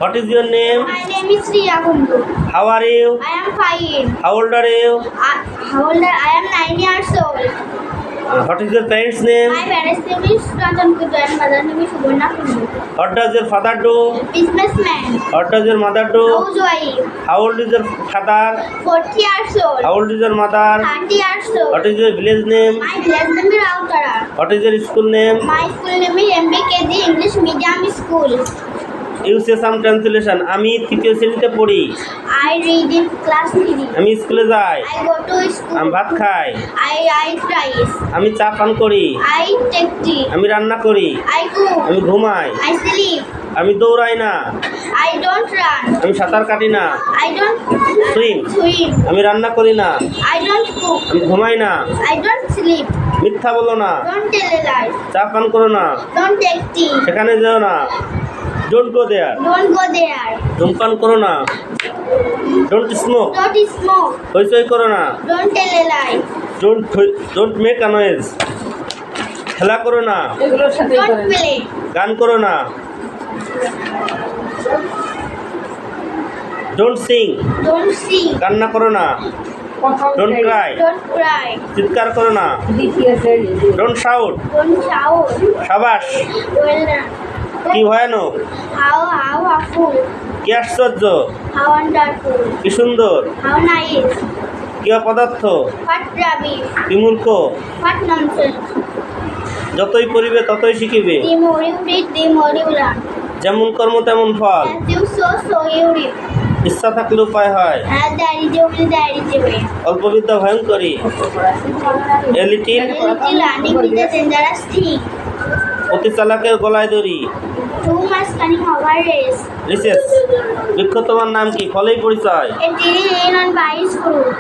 What is your name? My name is Riya Kundu. How are you? I am 5. How old are you? I am 9 years old. What is your parents' name? My parents' name is Ratan Kundu and mother name is Subarna Kundu. What does your father do? Businessman. What does your mother do? Housewife. How old is your father? 40 years old. How old is your mother? 30 years old. What is your village name? My village name is Rautara. What is your school name? My school name is MBKG English Medium School. You say some translation. আমি তৃতীয় শ্রেণীতে পড়ি। I read in class 3. আমি স্কুলে যাই। I go to school. আমি ভাত খাই। I eat rice. আমি চা পান করি। I take tea. আমি রান্না করি। I cook. আমি ঘুমাই। I sleep. আমি দৌড়াই না। I don't run. আমি সাঁতার কাটি না। I don't Swim. swim. আমি রান্না করি না। I don't cook. আমি ঘুমাই না। I don't sleep. মিথ্যা বলো না। Don't tell a lie. চা পান করো না। Don't take tea. সেখানে যেও না। Don't go there. Don't go there. ধূমপান করো না। Don't smoke. Don't smoke. হইচই করো না। Don't tell a lie. Don't make a noise. খেলা করো না। Don't play. গান করো না। Don't sing. Don't sing. কান্না করো না। Don't cry. Don't cry. চিৎকার করো না। Don't shout. Don't shout. সাবাস। Well done. কি ভয়ানক। How awful. কি আশ্চর্য। How wonderful. কি সুন্দর। How nice. কি অপদার্থ। What rubbish. কি মূর্খ। What nonsense. যতই পড়িবে ততই শিখিবে। The more you read, the more you learn. যেমন কর্ম তেমন ফল। As you sow, so you reap. ইচ্ছা থাকলে উপায় হয়। As there is a will, there is a way. অল্প বিদ্যা ভয়ঙ্করী। A little. A little learning is a dangerous thing. অতি চালাকের গলায় দড়ি। Too much cunning over race. Recess. বৃক্ষ তোমার নাম কি? ফলেই পরিচয়। A tree lean on by its fruit.